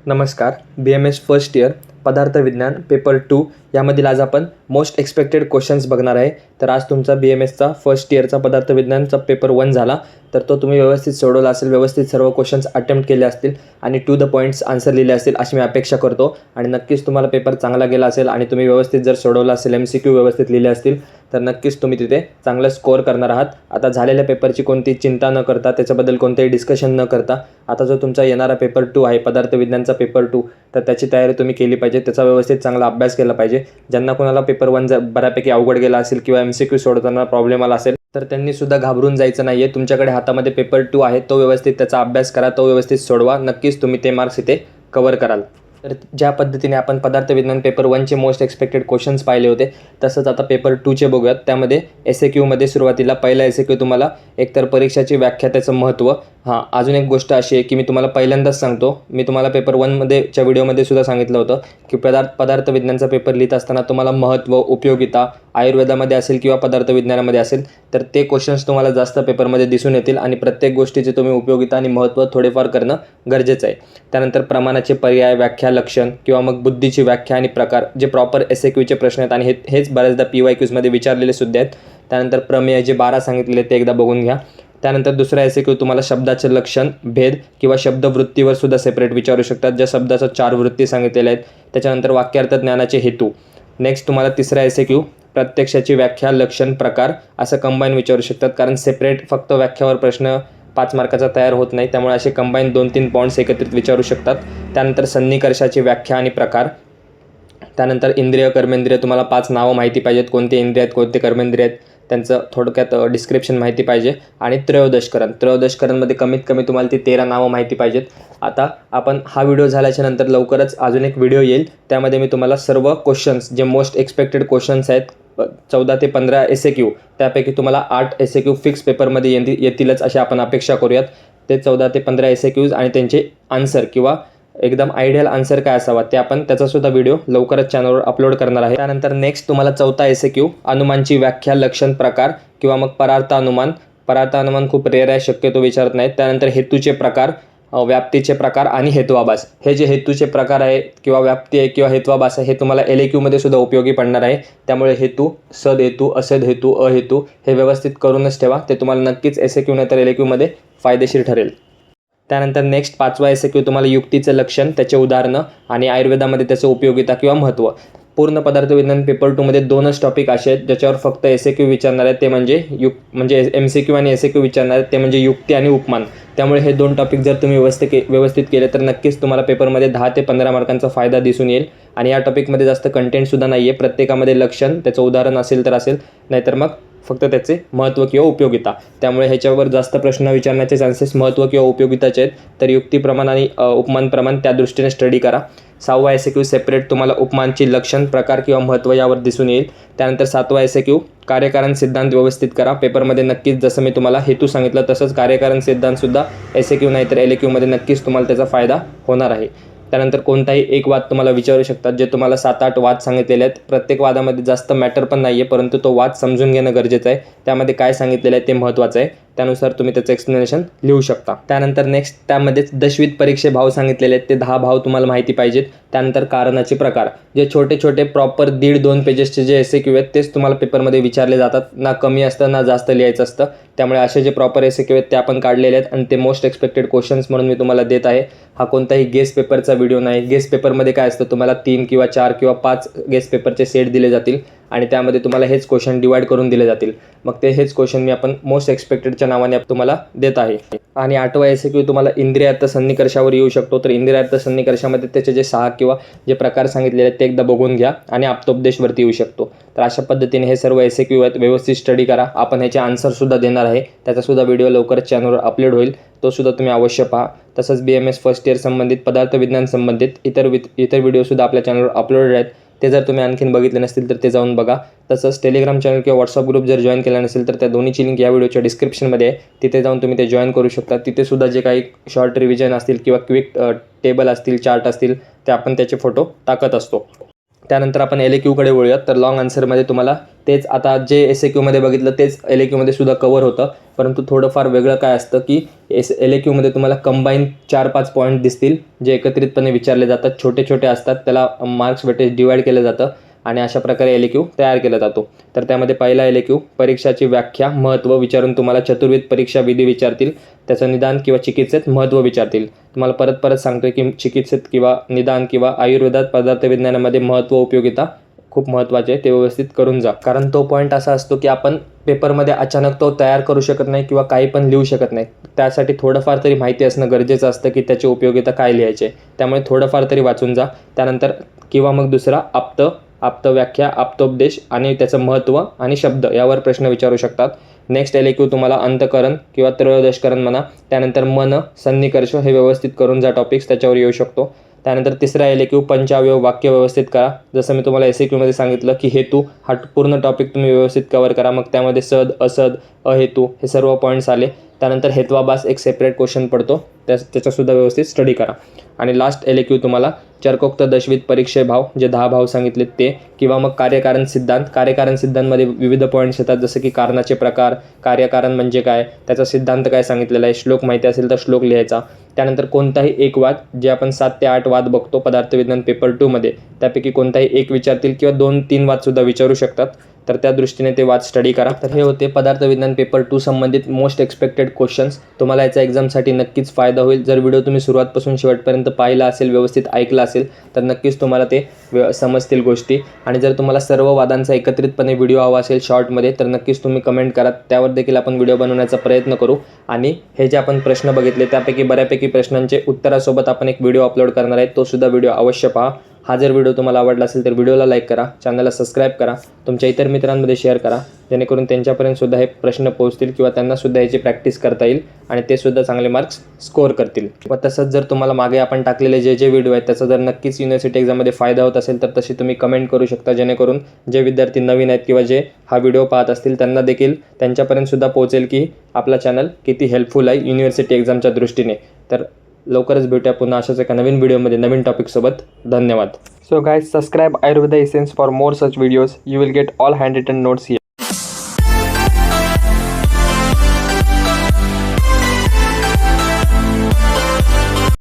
नमस्कार. BMS first year पदार्थ विज्ञान पेपर 2 यामधील आज आपण मोस्ट एक्सपेक्टेड क्वेश्चन्स बघणार आहे. तर आज तुमचा BMSचा फर्स्ट इयरचा पदार्थ विज्ञानचा पेपर 1 झाला, तर तो तुम्ही व्यवस्थित सोडवला असेल, व्यवस्थित सर्व क्वेश्चन्स अटेम्प्ट केले असतील आणि टू द पॉईंट्स आन्सर लिहिले असतील अशी मी अपेक्षा करतो. आणि नक्कीच तुम्हाला पेपर चांगला गेला असेल आणि तुम्ही व्यवस्थित जर सोडवला असेल, MCQ व्यवस्थित लिहिले असतील तर नक्कीच तुम्ही तिथे चांगला स्कोअर करणार आहात. आता झालेल्या पेपरची कोणतीही चिंता न करता, त्याच्याबद्दल कोणतेही डिस्कशन न करता, आता जो तुमचा येणारा पेपर 2 आहे पदार्थ विज्ञानचा पेपर 2, तर त्याची तयारी तुम्ही केली पाहिजे. त्याचा व्यवस्थित चांगला अभ्यास केला पाहिजे. ज्यांना कोणाला पेपर 1 जर बऱ्यापैकी अवघड गेला असेल किंवा MCQ सोडताना प्रॉब्लेम आला असेल तर त्यांनी सुद्धा घाबरून जायचं नाही आहे. तुमच्याकडे हातामध्ये पेपर 2 आहे, तो व्यवस्थित त्याचा अभ्यास करा, तो व्यवस्थित सोडवा. नक्कीच तुम्ही ते मार्क्स इथे कव्हर कराल. तर ज्या पद्धतीने आपण पदार्थ विज्ञान पेपर 1चे मोस्ट एक्सपेक्टेड क्वेश्चन्स पाहिले होते, तसंच आता पेपर 2चे बघूयात. त्यामध्ये SAQमध्ये सुरुवातीला पहिला SAQ तुम्हाला एकतर परीक्षाची व्याख्या, त्याचं महत्त्व. अजून एक गोष्ट अशी आहे की मी तुम्हाला पहिल्यांदाच सांगतो, मी तुम्हाला पेपर 1मध्येच्या व्हिडिओमध्ये सुद्धा सांगितलं होतं की पदार्थ विज्ञानचा पेपर लिहित असताना तुम्हाला महत्त्व, उपयोगिता, आयुर्वेदामध्ये असेल किंवा पदार्थ विज्ञानामध्ये असेल तर ते क्वेश्चन्स तुम्हाला जास्त पेपरमध्ये दिसून येतील आणि प्रत्येक गोष्टीचे तुम्ही उपयोगिता आणि महत्त्व थोडेफार करणं गरजेचं आहे. त्यानंतर प्रमाणाचे पर्याय, व्याख्या, लक्षण किंवा मग बुद्धीची व्याख्या आणि प्रकार, जे प्रॉपर SAQचे प्रश्न आहेत आणि हेच बऱ्याचदा PYQमध्ये विचारलेले सुद्धा आहेत. त्यानंतर प्रमेय जे 12 सांगितलेले ते एकदा बघून घ्या. त्यानंतर दुसरा SAQ तुम्हाला शब्दाचे लक्षण, भेद किंवा शब्दवृत्तीवर सुद्धा सेपरेट विचारू शकतात, ज्या शब्दाच्या 4 वृत्ती सांगितलेल्या आहेत. त्याच्यानंतर वाक्यार्थ ज्ञानाचे हेतू. नेक्स्ट तुम्हाला तिसरा SAQ प्रत्यक्षाची व्याख्या, लक्षण, प्रकार असं कंबाईन विचारू शकतात, कारण सेपरेट फक्त व्याख्यावर प्रश्न 5 मार्काचा तयार होत नाही, त्यामुळे असे कंबाईन 2-3 पॉईंट्स एकत्रित विचारू शकतात. त्यानंतर सन्निकर्षाची व्याख्या आणि प्रकार. त्यानंतर इंद्रिय, कर्मेंद्रिय, तुम्हाला 5 नावं माहिती पाहिजेत, कोणते इंद्रिय आहेत, कोणते कर्मेंद्रिय आहेत, त्यांचं थोडक्यात डिस्क्रिप्शन माहिती पाहिजे. आणि त्रयोदशकरणमध्ये कमीत कमी तुम्हाला ती 13 नावं माहिती पाहिजेत. आता आपण हा व्हिडिओ झाल्याच्या नंतर लवकरच अजून एक व्हिडिओ येईल, त्यामध्ये मी तुम्हाला सर्व क्वेश्चन्स जे मोस्ट एक्सपेक्टेड क्वेश्चन्स आहेत 14 ते 15 SAQ, त्यापैकी तुम्हाला 8 SAQ फिक्स पेपरमध्ये येतीलच अशी आपण अपेक्षा करूयात. ते 14 ते 15 SAQs आणि त्यांचे आन्सर किंवा एकदम आयडियल आन्सर काय असावा ते आपण त्याचासुद्धा व्हिडिओ लवकरच चॅनलवर अपलोड करणार आहे. त्यानंतर नेक्स्ट तुम्हाला 4था SAQ अनुमानची व्याख्या, लक्षण, प्रकार किंवा मग परार्थ अनुमान खूप रेअर आहे, शक्यतो विचारत नाहीत. त्यानंतर हेतूचे प्रकार, व्याप्तीचे प्रकार आणि हेतुआभास. हे जे हेतूचे प्रकार आहे किंवा व्याप्ती आहे किंवा हेतुआभास आहे, हे तुम्हाला LAQमध्ये सुद्धा उपयोगी पडणार आहे. त्यामुळे हेतू, सदहेतू, असदहेतू, अहेतू हे व्यवस्थित करूनच ठेवा. ते तुम्हाला नक्कीच SAQ नाही तर LAQमध्ये फायदेशीर ठरेल. त्यानंतर नेक्स्ट 5वा SAQ तुम्हाला युक्तीचं लक्षण, त्याचे उदाहरणं आणि आयुर्वेदामध्ये त्याचं उपयोगिता किंवा महत्त्व. पूर्ण पदार्थ विज्ञान पेपर 2मध्ये 2च टॉपिक असे आहेत ज्याच्यावर फक्त SAQ विचारणार आहेत, ते म्हणजे MCQ आणि SAQ विचारणार आहेत, ते म्हणजे युक्ती आणि उपमान. त्यामुळे हे 2 टॉपिक जर तुम्ही व्यवस्थित केले तर नक्कीच तुम्हाला पेपरमध्ये 10 ते 15 मार्कांचा फायदा दिसून येईल. आणि या टॉपिकमध्ये जास्त कंटेंटसुद्धा नाही आहे, प्रत्येकामध्ये लक्षण, त्याचं उदाहरण असेल तर असेल, नाहीतर मग फक्त त्याचे महत्त्व किंवा उपयोगिता. त्यामुळे ह्याच्यावर जास्त प्रश्न विचारण्याचे चान्सेस महत्त्व किंवा उपयोगिताचे आहेत. तर युक्ती प्रमाण आणि उपमान प्रमाण त्या दृष्टीने स्टडी करा. 6वा SAQ सेपरेट तुम्हाला उपमानची लक्षण, प्रकार किंवा महत्त्व यावर दिसून येईल. त्यानंतर 7वा SAQ कार्यकारण सिद्धांत व्यवस्थित करा. पेपरमध्ये नक्कीच जसं मी तुम्हाला हेतू सांगितलं तसंच कार्यकारण सिद्धांतसुद्धा SAQ नाही तर LAQमध्ये नक्कीच तुम्हाला त्याचा फायदा होणार आहे. त्यानंतर कोणताही एक वाद तुम्हाला विचारू शकतात, जे तुम्हाला 7-8 वाद सांगितलेले आहेत. प्रत्येक वादामध्ये जास्त मॅटर पण नाही आहे, परंतु तो वाद समजून घेणं गरजेचं आहे. त्यामध्ये काय सांगितलेलं आहे ते महत्त्वाचं आहे, त्यानुसार तुम्ही त्याचं एक्सप्लेनेशन लिहू शकता. त्यानंतर नेक्स्ट त्यामध्येच दशविध परीक्षे भाव सांगितलेले आहेत, ते 10 भाव तुम्हाला माहिती पाहिजेत. त्यानंतर कारणाचे प्रकार, जे छोटे छोटे प्रॉपर 1.5-2 पेजेसचे जे SAQ आहेत तेच तुम्हाला पेपरमध्ये विचारले जातात. ना कमी असतं ना जास्त लिहायचं असतं. त्यामुळे असे जे प्रॉपर SAQ आहेत ते आपण काढलेले आहेत आणि ते मोस्ट एक्सपेक्टेड क्वेश्चन्स म्हणून मी तुम्हाला देत आहे. हा कोणताही गेस पेपरचा व्हिडिओ नाही. गेस पेपरमध्ये काय असतं, तुम्हाला 3 किंवा 4 किंवा 5 गेस पेपरचे सेट दिले जातील आणि त्यामध्ये तुम्हाला हेच क्वेश्चन डिवाइड करून दिले जातील. मग हेच क्वेश्चन मी आपण मोस्ट एक्सपेक्टेडच्या नावाने तुम्हाला देत आहे. आणि 8वा SAQ तुम्हाला इंद्रियार्थ सन्निकर्षावर येऊ शकतो. तर इंद्रियार्थ सन्निकर्षामध्ये त्याचे जे 6 किंवा जे प्रकार सांगितलेले आहेत ते एकदा बघून घ्या आणि आप्तोपदेशवरती येऊ शकतो. तर अशा पद्धतीने हे सर्व SAQ आहेत, व्यवस्थित स्टडी करा. आपण ह्याचे आन्सरसुद्धा देणार आहे, त्याचासुद्धा व्हिडिओ लवकरच चॅनलवर अपलोड होईल, तो सुद्धा तुम्ही अवश्य पहा. तसंच BMS फर्स्ट इयर संबंधित, पदार्थ विज्ञान संबंधित इतर व्हिडिओसुद्धा आपल्या चॅनलवर अपलोडेड आहेत. ते जर तुम्ही आणखीन बघितले नसतील तर ते जाऊन बघा. तसंच टेलिग्राम चॅनल किंवा व्हॉट्सअप ग्रुप जर जॉईन केला नसेल तर त्या दोन्हीची लिंक या व्हिडिओच्या डिस्क्रिप्शनमध्ये आहे, तिथे जाऊन तुम्ही ते जॉईन करू शकता. तिथे सुद्धा जे काही शॉर्ट रिव्हिजन असतील किंवा क्विक टेबल असतील, चार्ट असतील, ते आपण त्याचे फोटो टाकत असतो. त्यानंतर आपण LAQकडे वळूयात. तर लॉंग आन्सरमध्ये तुम्हाला तेच आता जे SAQमध्ये बघितलं तेच LAQमध्ये सुद्धा कवर होतं, परंतु थोडंफार वेगळं काय असतं की LAQमध्ये तुम्हाला कंबाईन 4-5 पॉईंट दिसतील जे एकत्रितपणे विचारले जातात. छोटे छोटे असतात, त्याला मार्क्स वेटेज डिवाईड केलं जातं आणि अशा प्रकारे LAQ तयार केला जातो. तर त्यामध्ये पहिला LAQ परीक्षाची व्याख्या महत्त्व विचारून तुम्हाला चतुर्विध परीक्षा विधी विचारतील, त्याचं निदान किंवा चिकित्सेत महत्त्व विचारतील. तुम्हाला परत परत सांगतोय की चिकित्सेत किंवा निदान किंवा आयुर्वेदात पदार्थविज्ञानामध्ये महत्त्व उपयोगिता खूप महत्त्वाचे आहे, ते व्यवस्थित करून जा. कारण तो पॉईंट असा असतो की आपण पेपरमध्ये अचानक तो तयार करू शकत नाही किंवा काही पण लिहू शकत नाही. त्यासाठी थोडंफार तरी माहिती असणं गरजेचं असतं की त्याची उपयोगिता काय लिहायची आहे. त्यामुळे थोडंफार तरी वाचून जा. त्यानंतर किंवा मग दुसरा आप्तव्याख्या, आप्तोपदेश आणि त्याचं महत्त्व आणि शब्द यावर प्रश्न विचारू शकतात. नेक्स्ट LAQ तुम्हाला अंतकरण किंवा त्रयोदशकरण म्हणा, त्यानंतर मन, सन्निकर्ष हे व्यवस्थित करून जा टॉपिक्स, त्याच्यावर येऊ शकतो. त्यानंतर तिसरा LAQ पंचावयव वाक्य व्यवस्थित करा. जसं मी तुम्हाला SAQमध्ये सांगितलं की हेतू हा पूर्ण टॉपिक तुम्ही व्यवस्थित कवर करा. मग त्यामध्ये सद, असद, अहेतू हे सर्व पॉईंट्स आले. त्यानंतर हेत्वाभास एक सेपरेट क्वेश्चन पडतो, त्याचासुद्धा व्यवस्थित स्टडी करा. आणि लास्ट LAQ तुम्हाला चर्कोक्त दशविध परीक्षे भाव, जे 10 भाव सांगितले ते, किंवा मग कार्यकारण सिद्धांत. कार्यकारण सिद्धांतमध्ये विविध पॉईंट्स येतात, जसं की कारणाचे प्रकार, कार्यकारण म्हणजे काय, त्याचा सिद्धांत काय सांगितलेला आहे, श्लोक माहिती असेल तर श्लोक लिहायचा. त्यानंतर कोणताही एक वाद, जे आपण 7 ते 8 वाद बघतो पदार्थविज्ञान पेपर 2मध्ये, त्यापैकी कोणताही एक विचारतील किंवा 2-3 वादसुद्धा विचारू शकतात. तर त्या दृष्टीने ते वाद स्टडी करा. तर हे होते पदार्थविज्ञान पेपर 2 संबंधित मोस्ट एक्सपेक्टेड क्वेश्चन्स. तुम्हाला याचा एक्झामसाठी नक्कीच फायदा होईल. जर व्हिडिओ तुम्ही सुरुवातपासून शेवटपर्यंत पाहिला असेल, व्यवस्थित ऐकला असेल, तर नक्कीच तुम्हाला ते समजतील गोष्टी. आणि जर तुम्हाला सर्व वादांचा एकत्रितपणे व्हिडिओ हवा असेल शॉर्टमध्ये, तर नक्कीच तुम्ही कमेंट करा, त्यावर देखील आपण व्हिडिओ बनवण्याचा प्रयत्न करू. आणि हे जे आपण प्रश्न बघितले त्यापैकी बऱ्यापैकी प्रश्नांचे उत्तरासोबत आपण एक व्हिडिओ अपलोड करणार आहे, तो सुद्धा व्हिडिओ अवश्य पहा. हा जर व्हिडिओ तुम्हाला आवडला असेल तर व्हिडिओला लाईक करा, चॅनलला सबस्क्राईब करा, तुमच्या इतर मित्रांमध्ये शेअर करा, जेणेकरून त्यांच्यापर्यंत सुद्धा हे प्रश्न पोहोचतील किंवा त्यांना सुद्धा याची प्रॅक्टिस करता येईल आणि ते सुद्धा चांगले मार्क्स स्कोअर करतील. व तसंच जर तुम्हाला मागे आपण टाकलेले जे व्हिडिओ आहेत त्याचा जर नक्कीच युनिव्हर्सिटी एक्झाममध्ये फायदा होत असेल तर तशी तुम्ही कमेंट करू शकता, जेणेकरून जे विद्यार्थी नवीन आहेत किंवा जे हा व्हिडिओ पाहत असतील त्यांना देखील त्यांच्यापर्यंत सुद्धा पोहोचेल की आपला चॅनल किती हेल्पफुल आहे युनिव्हर्सिटी एक्झामच्या दृष्टीने. तर लवकरच भेटूया पुन्हा अशाच एका नवीन व्हिडिओमध्ये नवीन टॉपिकसोबत. धन्यवाद. So guys, subscribe Ayurveda Essence for more such videos. You will get all handwritten notes here.